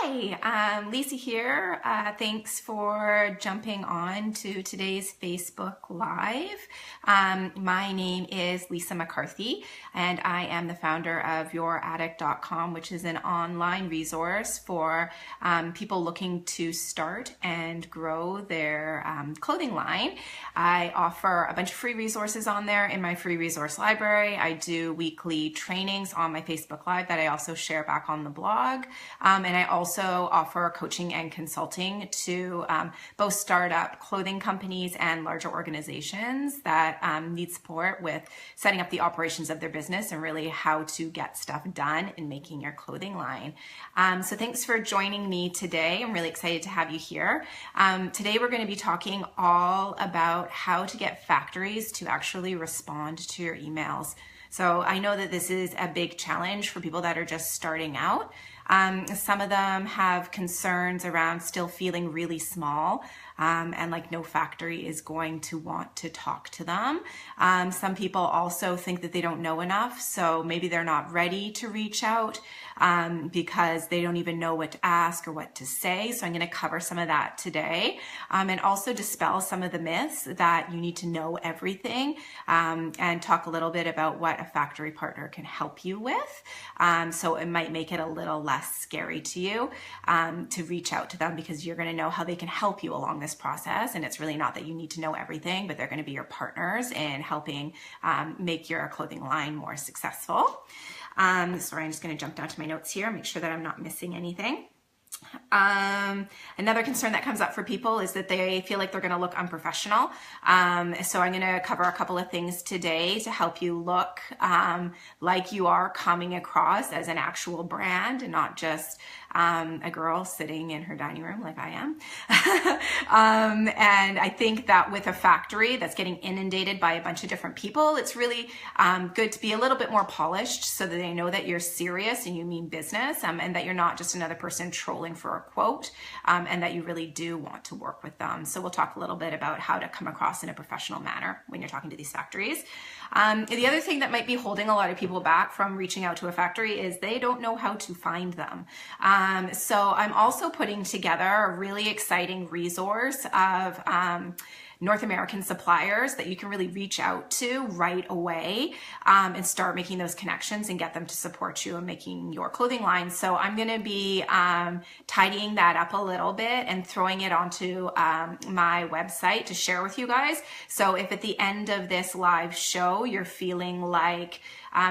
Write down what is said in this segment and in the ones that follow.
Hi, Lisa here. Thanks for jumping on to today's Facebook Live. My name is Lisa McCarthy, and I am the founder of YourAddict.com, which is an online resource for people looking to start and grow their clothing line. I offer a bunch of free resources on there in my free resource library. I do weekly trainings on my Facebook Live that I also share back on the blog. And I also offer coaching and consulting to both startup clothing companies and larger organizations that need support with setting up the operations of their business and really how to get stuff done in making your clothing line. So thanks for joining me today. I'm really excited to have you here. Today we're going to be talking all about how to get factories to actually respond to your emails. So I know that this is a big challenge for people that are just starting out. Some of them have concerns around still feeling really small and like no factory is going to want to talk to them. Some people also think that they don't know enough, so maybe they're not ready to reach out because they don't even know what to ask or what to say. So I'm going to cover some of that today and also dispel some of the myths that you need to know everything and talk a little bit about what a factory partner can help you with. So it might make it a little less scary to you to reach out to them because you're going to know how they can help you along this process. And it's really not that you need to know everything, but they're going to be your partners in helping make your clothing line more successful. Sorry, I'm just going to jump down to my notes here, make sure that I'm not missing anything. Another concern that comes up for people is that they feel like they're going to look unprofessional. So I'm going to cover a couple of things today to help you look like you are coming across as an actual brand and not just a girl sitting in her dining room like I am. And I think that with a factory that's getting inundated by a bunch of different people, it's really good to be a little bit more polished so that they know that you're serious and you mean business and that you're not just another person trolling for a quote and that you really do want to work with them. So we'll talk a little bit about how to come across in a professional manner when you're talking to these factories. The other thing that might be holding a lot of people back from reaching out to a factory is they don't know how to find them. So I'm also putting together a really exciting resource of North American suppliers that you can really reach out to right away and start making those connections and get them to support you in making your clothing line. So I'm going to be tidying that up a little bit and throwing it onto my website to share with you guys. So if at the end of this live show you're feeling like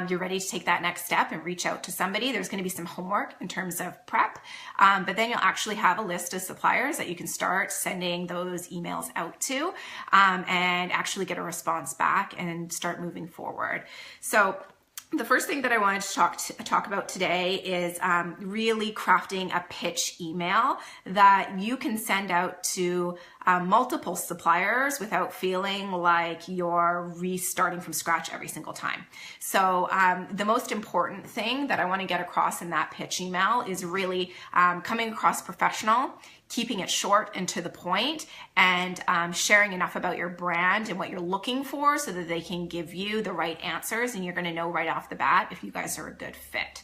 you're ready to take that next step and reach out to somebody, there's going to be some homework in terms of prep, but then you'll actually have a list of suppliers that you can start sending those emails out to and actually get a response back and start moving forward. So the first thing that I wanted to talk about today is really crafting a pitch email that you can send out to multiple suppliers without feeling like you're restarting from scratch every single time. So the most important thing that I want to get across in that pitch email is really coming across professional, keeping it short and to the point, and sharing enough about your brand and what you're looking for so that they can give you the right answers and you're going to know right off the bat if you guys are a good fit.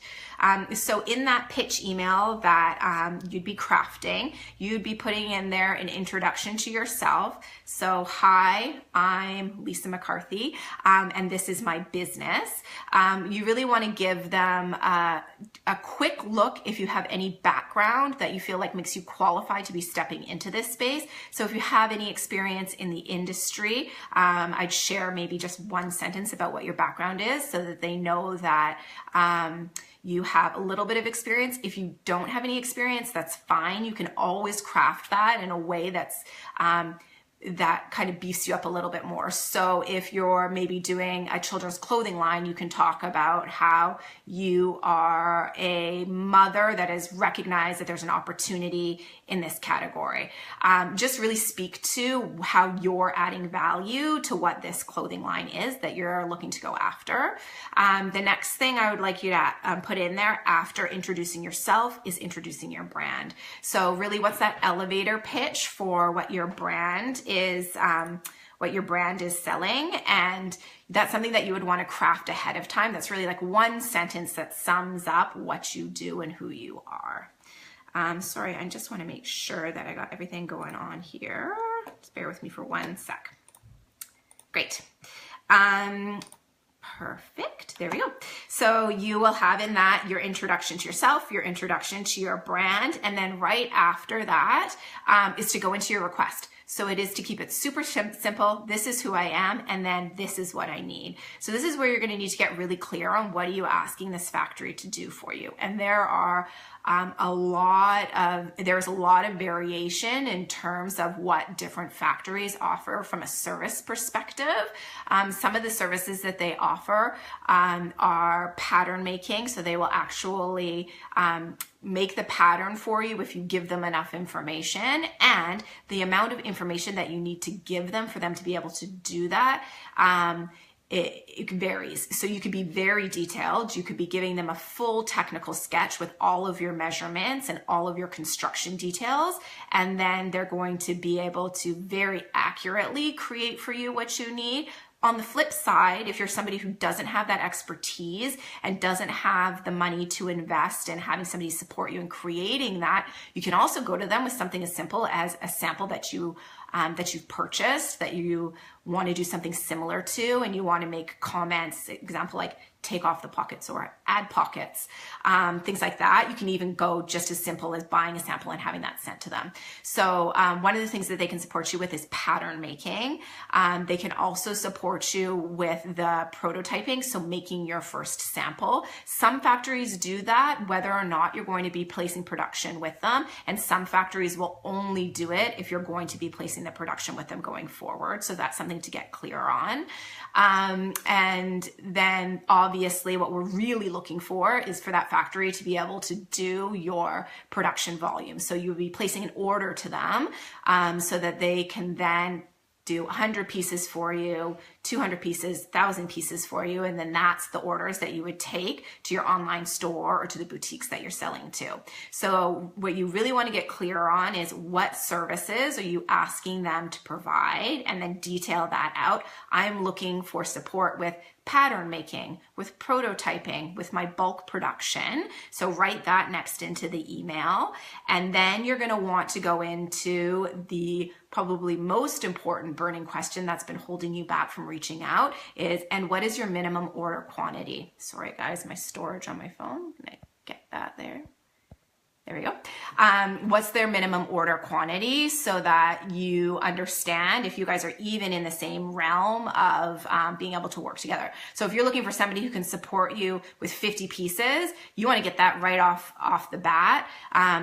So in that pitch email that you'd be crafting, you'd be putting in there an introduction to yourself. So, hi, I'm Lisa McCarthy, and this is my business. You really want to give them a quick look if you have any background that you feel like makes you qualified to be stepping into this space. So if you have any experience in the industry, I'd share maybe just one sentence about what your background is so that they know that you have a little bit of experience. If you don't have any experience, that's fine. You can always craft that in a way that's that kind of beefs you up a little bit more. So if you're maybe doing a children's clothing line, you can talk about how you are a mother that has recognized that there's an opportunity in this category. Just really speak to how you're adding value to what this clothing line is that you're looking to go after. The next thing I would like you to put in there after introducing yourself is introducing your brand. So really, what's that elevator pitch for what your brand is selling, and that's something that you would want to craft ahead of time. That's really like one sentence that sums up what you do and who you are. Sorry, I just want to make sure that I got everything going on here. Just bear with me for 1 sec. Great. Perfect. There we go. So you will have in that your introduction to yourself, your introduction to your brand, and then right after that is to go into your request. So it is to keep it super simple. This is who I am, and then this is what I need. So this is where you're going to need to get really clear on what are you asking this factory to do for you. And there are there's a lot of variation in terms of what different factories offer from a service perspective. Some of the services that they offer are pattern making. So they will actually make the pattern for you if you give them enough information, and the amount of information that you need to give them for them to be able to do that it varies. So you could be very detailed. You could be giving them a full technical sketch with all of your measurements and all of your construction details. And then they're going to be able to very accurately create for you what you need. On the flip side, if you're somebody who doesn't have that expertise and doesn't have the money to invest in having somebody support you in creating that, you can also go to them with something as simple as a sample that you've purchased, that you want to do something similar to, and you want to make comments, example like take off the pockets or add pockets, things like that. You can even go just as simple as buying a sample and having that sent to them. So one of the things that they can support you with is pattern making. They can also support you with the prototyping, so making your first sample. Some factories do that whether or not you're going to be placing production with them, and some factories will only do it if you're going to be placing the production with them going forward. So that's something to get clear on. And then obviously what we're really looking for is for that factory to be able to do your production volume. So you'll be placing an order to them so that they can then do 100 pieces for you, 200 pieces, 1,000 pieces for you, and then that's the orders that you would take to your online store or to the boutiques that you're selling to. So what you really want to get clear on is what services are you asking them to provide, and then detail that out. I'm looking for support with pattern making, with prototyping, with my bulk production. So write that next into the email. And then you're going to want to go into the probably most important burning question that's been holding you back from reaching out is, and what is your minimum order quantity? Sorry guys, my storage on my phone. Can I get that there? There we go. What's their minimum order quantity, so that you understand if you guys are even in the same realm of being able to work together. So if you're looking for somebody who can support you with 50 pieces, you want to get that right off the bat.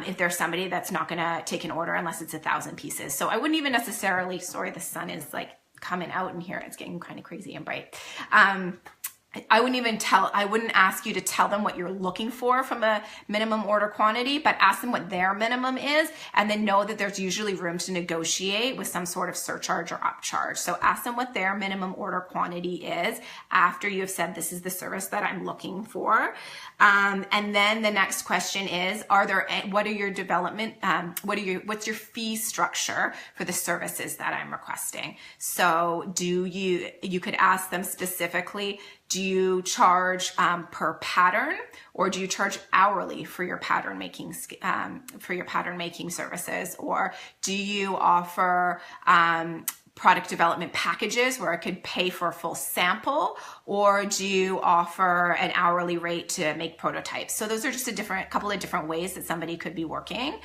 If there's somebody that's not going to take an order unless it's 1,000 pieces. So I wouldn't even necessarily, sorry, the sun is like coming out in here. It's getting kind of crazy and bright. I wouldn't ask you to tell them what you're looking for from a minimum order quantity, but ask them what their minimum is, and then know that there's usually room to negotiate with some sort of surcharge or upcharge. So ask them what their minimum order quantity is after you have said, this is the service that I'm looking for. And then the next question is, what's your fee structure for the services that I'm requesting? So you could ask them specifically, do you charge per pattern, or do you charge hourly for your pattern making services, or do you offer product development packages where I could pay for a full sample, or do you offer an hourly rate to make prototypes? So those are just a couple of different ways that somebody could be working.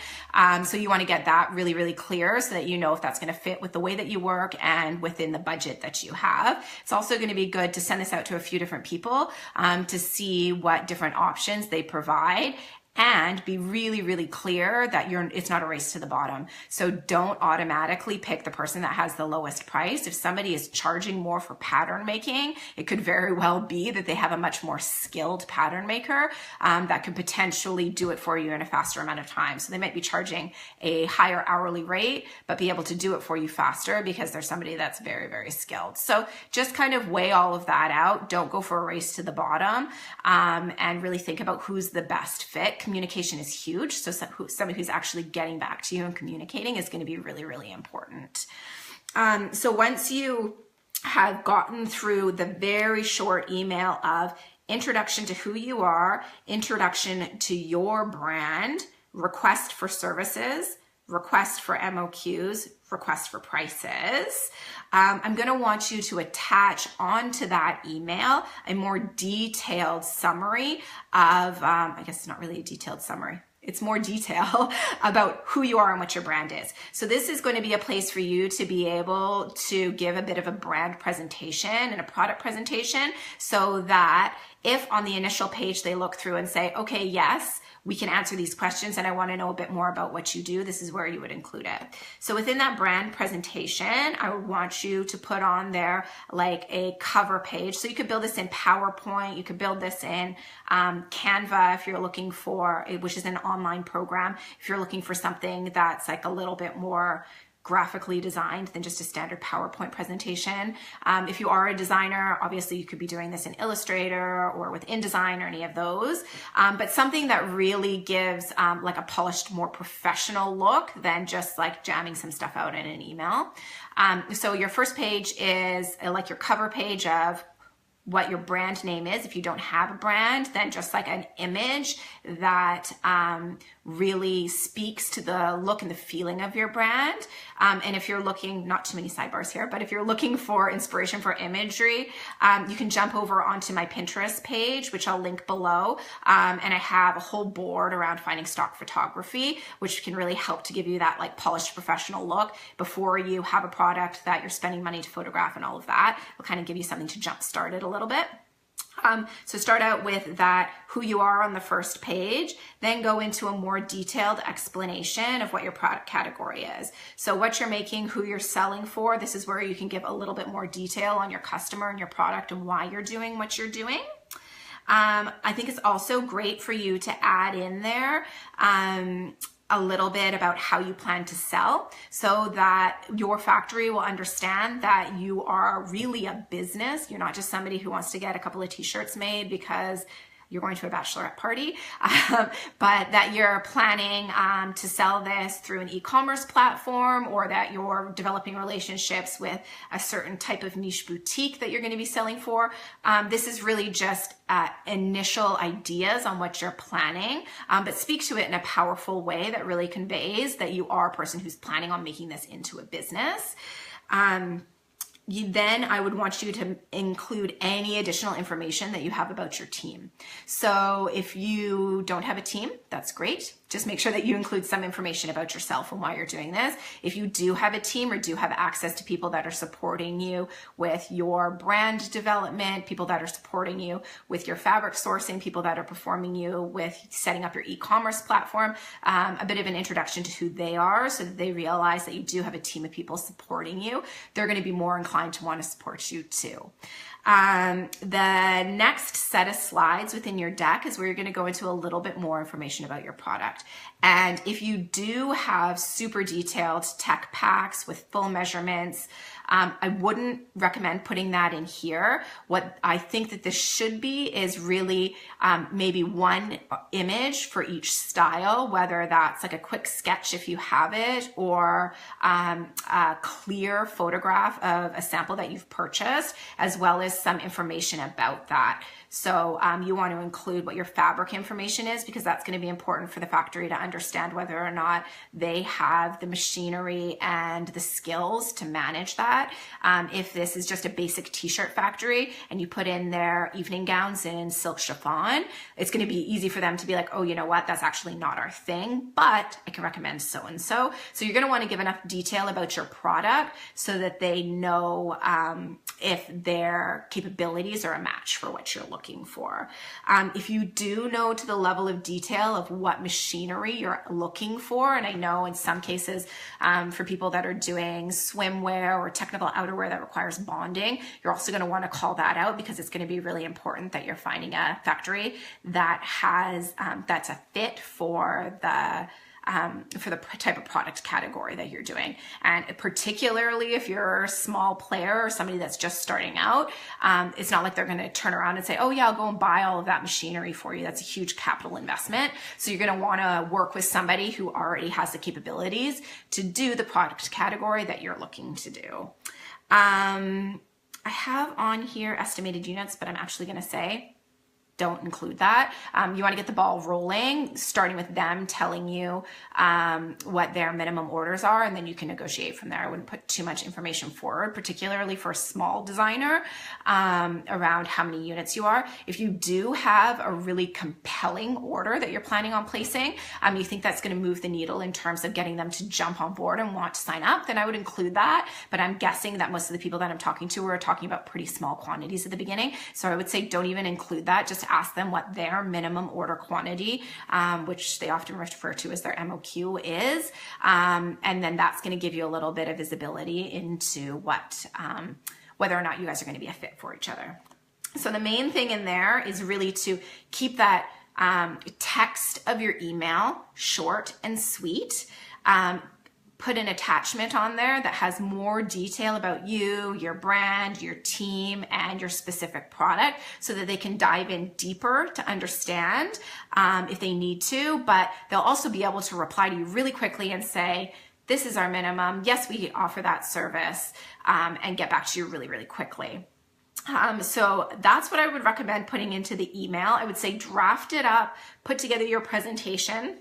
So you want to get that really, really clear so that you know if that's going to fit with the way that you work and within the budget that you have. It's also going to be good to send this out to a few different people to see what different options they provide, and be really, really clear that it's not a race to the bottom. So don't automatically pick the person that has the lowest price. If somebody is charging more for pattern making, it could very well be that they have a much more skilled pattern maker that could potentially do it for you in a faster amount of time. So they might be charging a higher hourly rate, but be able to do it for you faster because there's somebody that's very, very skilled. So just kind of weigh all of that out. Don't go for a race to the bottom, and really think about who's the best fit. Communication is huge. So somebody who's actually getting back to you and communicating is going to be really, really important. So once you have gotten through the very short email of introduction to who you are, introduction to your brand, request for services, request for MOQs, request for prices. I'm going to want you to attach onto that email a more detailed summary of, I guess it's not really a detailed summary. It's more detail about who you are and what your brand is. So this is going to be a place for you to be able to give a bit of a brand presentation and a product presentation, so that if on the initial page they look through and say, okay, yes, we can answer these questions and I want to know a bit more about what you do, this is where you would include it. So within that brand presentation, I would want you to put on there like a cover page. So you could build this in PowerPoint, you could build this in Canva if you're looking for, which is an online program, if you're looking for something that's like a little bit more graphically designed than just a standard PowerPoint presentation. If you are a designer, obviously you could be doing this in Illustrator or with InDesign or any of those, but something that really gives like a polished, more professional look than just like jamming some stuff out in an email. So your first page is like your cover page of what your brand name is. If you don't have a brand, then just like an image that really speaks to the look and the feeling of your brand. And if you're looking, not too many sidebars here, but if you're looking for inspiration for imagery, you can jump over onto my Pinterest page, which I'll link below. And I have a whole board around finding stock photography, which can really help to give you that like polished professional look before you have a product that you're spending money to photograph and all of that. It'll kind of give you something to jumpstart it a little bit. So start out with that, who you are on the first page, then go into a more detailed explanation of what your product category is. So what you're making, who you're selling for, this is where you can give a little bit more detail on your customer and your product and why you're doing what you're doing. I think it's also great for you to add in there a little bit about how you plan to sell, so that your factory will understand that you are really a business. You're not just somebody who wants to get a couple of t-shirts made because you're going to a bachelorette party, but that you're planning to sell this through an e-commerce platform, or that you're developing relationships with a certain type of niche boutique that you're going to be selling for. This is really just initial ideas on what you're planning, but speak to it in a powerful way that really conveys that you are a person who's planning on making this into a business. Then I would want you to include any additional information that you have about your team. So if you don't have a team, that's great. Just make sure that you include some information about yourself and why you're doing this. If you do have a team or do have access to people that are supporting you with your brand development, people that are supporting you with your fabric sourcing, people that are performing you with setting up your e-commerce platform, a bit of an introduction to who they are so that they realize that you do have a team of people supporting you. They're going to be more inclined to want to support you too. The next set of slides within your deck is where you're going to go into a little bit more information about your product. And if you do have super detailed tech packs with full measurements, I wouldn't recommend putting that in here. What I think that this should be is really maybe one image for each style, whether that's like a quick sketch if you have it, or a clear photograph of a sample that you've purchased, as well as some information about that. So you want to include what your fabric information is, because that's going to be important for the factory to understand whether or not they have the machinery and the skills to manage that. If this is just a basic t-shirt factory and you put in their evening gowns in silk chiffon, it's going to be easy for them to be like, oh, you know what, that's actually not our thing, but I can recommend so-and-so. So you're going to want to give enough detail about your product so that they know if their capabilities are a match for what you're looking for. If you do know to the level of detail of what machinery you're looking for, and I know in some cases for people that are doing swimwear or technical outerwear that requires bonding, you're also going to want to call that out, because it's going to be really important that you're finding a factory that has that's a fit for the type of product category that you're doing. And particularly if you're a small player or somebody that's just starting out, it's not like they're going to turn around and say, oh yeah, I'll go and buy all of that machinery for you. That's a huge capital investment. So you're going to want to work with somebody who already has the capabilities to do the product category that you're looking to do. I have on here estimated units, but I'm actually going to say don't include that. You want to get the ball rolling, starting with them telling you what their minimum orders are, and then you can negotiate from there. I wouldn't put too much information forward, particularly for a small designer, around how many units you are. If you do have a really compelling order that you're planning on placing, you think that's going to move the needle in terms of getting them to jump on board and want to sign up, then I would include that. But I'm guessing that most of the people that I'm talking to are talking about pretty small quantities at the beginning. So I would say don't even include that. Just ask them what their minimum order quantity, which they often refer to as their MOQ is. And then that's going to give you a little bit of visibility into what, whether or not you guys are going to be a fit for each other. So the main thing in there is really to keep that text of your email short and sweet. Put an attachment on there that has more detail about you, your brand, your team, and your specific product so that they can dive in deeper to understand if they need to, but they'll also be able to reply to you really quickly and say, this is our minimum. Yes, we offer that service, and get back to you really, really quickly. So that's what I would recommend putting into the email. I would say draft it up, put together your presentation,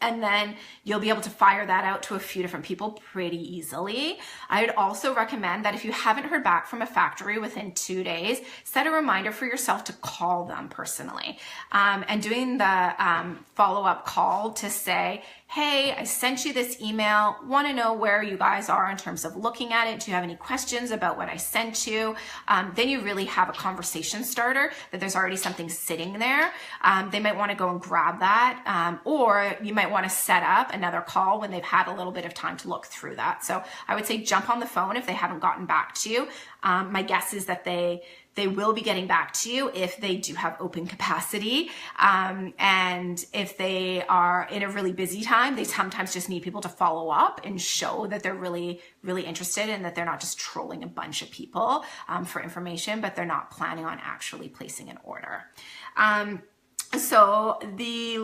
and then you'll be able to fire that out to a few different people pretty easily. I would also recommend that if you haven't heard back from a factory within 2 days, set a reminder for yourself to call them personally. And doing the follow-up call to say, hey, I sent you this email, want to know where you guys are in terms of looking at it. Do you have any questions about what I sent you? Then you really have a conversation starter that there's already something sitting there. They might want to go and grab that, or you might want to set up another call when they've had a little bit of time to look through that. So I would say jump on the phone if they haven't gotten back to you. My guess is that they will be getting back to you if they do have open capacity. And if they are in a really busy time, they sometimes just need people to follow up and show that they're really, really interested and that they're not just trolling a bunch of people for information, but they're not planning on actually placing an order. So the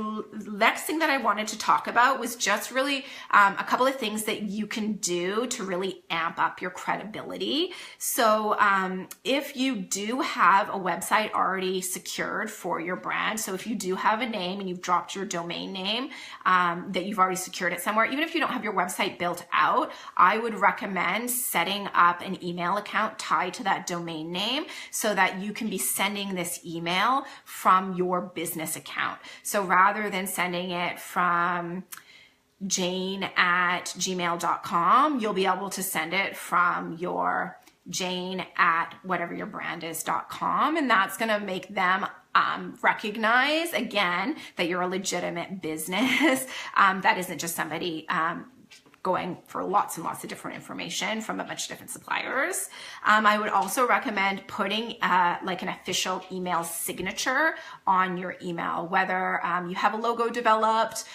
next thing that I wanted to talk about was just really a couple of things that you can do to really amp up your credibility. So if you do have a website already secured for your brand, so if you do have a name and you've dropped your domain name that you've already secured it somewhere, even if you don't have your website built out, I would recommend setting up an email account tied to that domain name so that you can be sending this email from your business account. So rather than sending it from jane@gmail.com, you'll be able to send it from your jane@whateveryourbrandis.com, and that's going to make them recognize again that you're a legitimate business that isn't just somebody going for lots and lots of different information from a bunch of different suppliers. I would also recommend putting like an official email signature on your email, whether you have a logo developed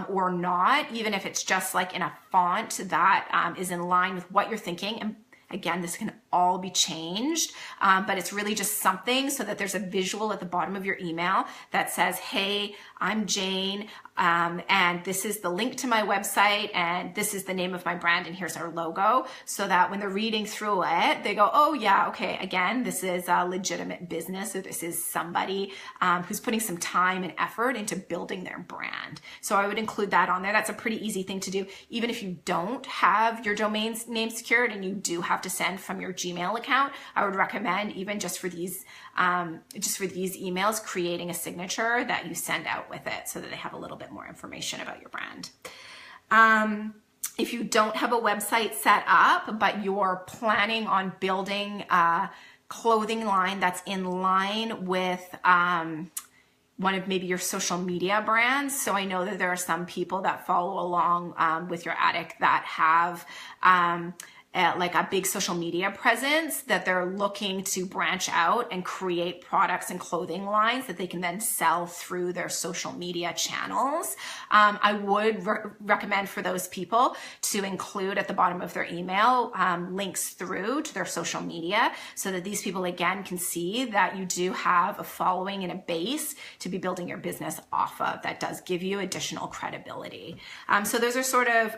or not, even if it's just like in a font that is in line with what you're thinking. And again, this can all be changed, but it's really just something so that there's a visual at the bottom of your email that says, hey, I'm Jane, and this is the link to my website, and this is the name of my brand, and here's our logo, so that when they're reading through it, they go, oh yeah, okay, again, this is a legitimate business, or this is somebody who's putting some time and effort into building their brand. So I would include that on there. That's a pretty easy thing to do. Even if you don't have your domain name secured and you do have to send from your Gmail account, I would recommend, even just for these emails, creating a signature that you send out with it so that they have a little bit more information about your brand. If you don't have a website set up, but you're planning on building a clothing line that's in line with one of maybe your social media brands. So I know that there are some people that follow along with your attic that have like a big social media presence, that they're looking to branch out and create products and clothing lines that they can then sell through their social media channels. I would recommend for those people to include at the bottom of their email links through to their social media so that these people again can see that you do have a following and a base to be building your business off of. That does give you additional credibility. So those are sort of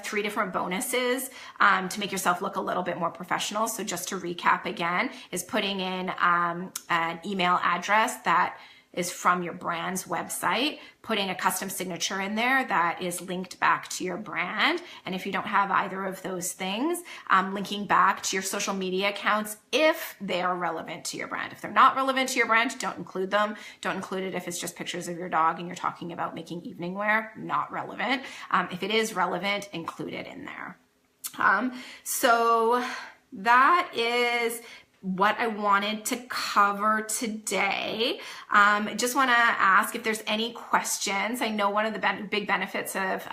3 different bonuses to make yourself look a little bit more professional. So just to recap again, is putting in an email address that is from your brand's website, putting a custom signature in there that is linked back to your brand. And if you don't have either of those things, linking back to your social media accounts if they are relevant to your brand. If they're not relevant to your brand, don't include them. Don't include it if it's just pictures of your dog and you're talking about making evening wear, not relevant. If it is relevant, include it in there. So that is what I wanted to cover today. Just want to ask if there's any questions. I know one of the big benefits of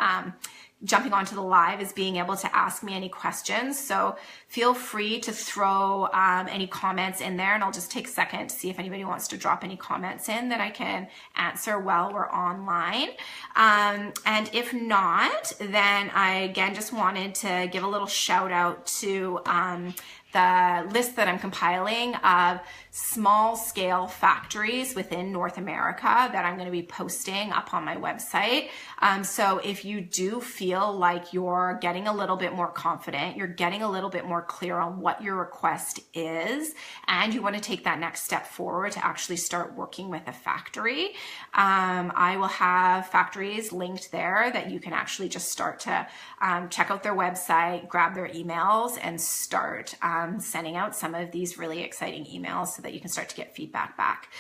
jumping onto the live is being able to ask me any questions. So feel free to throw any comments in there, and I'll just take a second to see if anybody wants to drop any comments in that I can answer while we're online. And if not, then I again just wanted to give a little shout out to the list that I'm compiling of small scale factories within North America that I'm going to be posting up on my website. So if you do feel like you're getting a little bit more confident, you're getting a little bit more clear on what your request is, and you want to take that next step forward to actually start working with a factory, I will have factories linked there that you can actually just start to check out their website, grab their emails, and start sending out some of these really exciting emails so that you can start to get feedback back.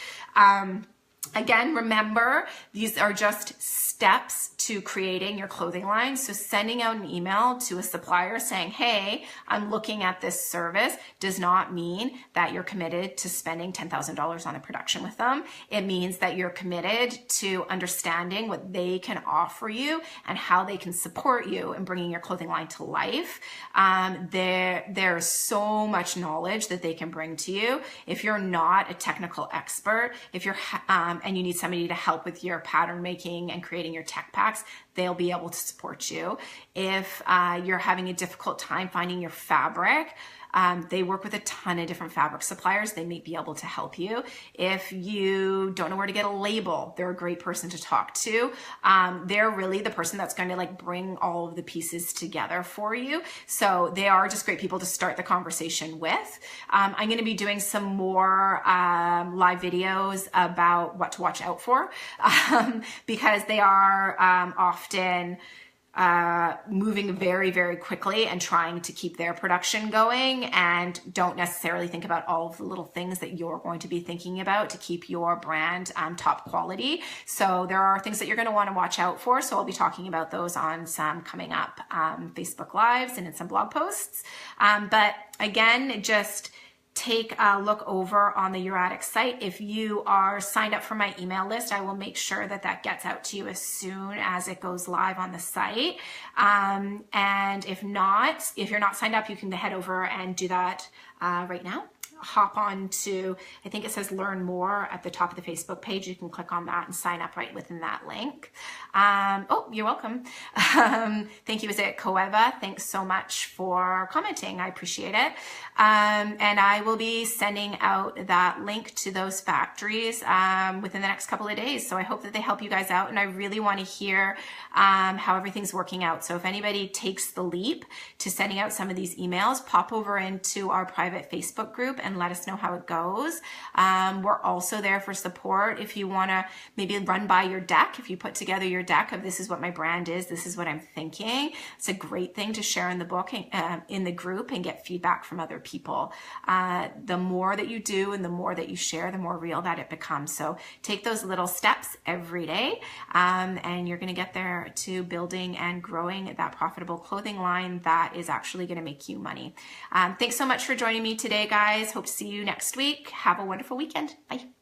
Again, remember, these are just steps to creating your clothing line. So sending out an email to a supplier saying, hey, I'm looking at this service does not mean that you're committed to spending $10,000 on a production with them. It means that you're committed to understanding what they can offer you and how they can support you in bringing your clothing line to life. There's so much knowledge that they can bring to you. If you're not a technical expert, if you're and you need somebody to help with your pattern making and creating your tech packs, they'll be able to support you. If you're having a difficult time finding your fabric, they work with a ton of different fabric suppliers. They may be able to help you. If you don't know where to get a label, they're a great person to talk to. They're really the person that's going to like bring all of the pieces together for you. So they are just great people to start the conversation with. I'm going to be doing some more live videos about what to watch out for because they are often moving very, very quickly and trying to keep their production going and don't necessarily think about all of the little things that you're going to be thinking about to keep your brand top quality. So there are things that you're going to want to watch out for. So I'll be talking about those on some coming up Facebook Lives and in some blog posts. But again, just take a look over on the Uratic site. If you are signed up for my email list, I will make sure that that gets out to you as soon as it goes live on the site. And if you're not signed up, you can head over and do that right now. Hop on to, I think it says learn more at the top of the Facebook page. You can click on that and sign up right within that link. Oh, you're welcome. Thank you. Is it Coeva? Thanks so much for commenting. I appreciate it. And I will be sending out that link to those factories within the next couple of days. So I hope that they help you guys out. And I really want to hear how everything's working out. So if anybody takes the leap to sending out some of these emails, pop over into our private Facebook group and let us know how it goes. We're also there for support. If you want to maybe run by your deck, if you put together your deck of this is what my brand is, this is what I'm thinking, it's a great thing to share in the book, in the group, and get feedback from other people. The more that you do and the more that you share, the more real that it becomes. So take those little steps every day, and you're going to get there to building and growing that profitable clothing line that is actually going to make you money. Thanks so much for joining me today, guys. Hope to see you next week. Have a wonderful weekend. Bye.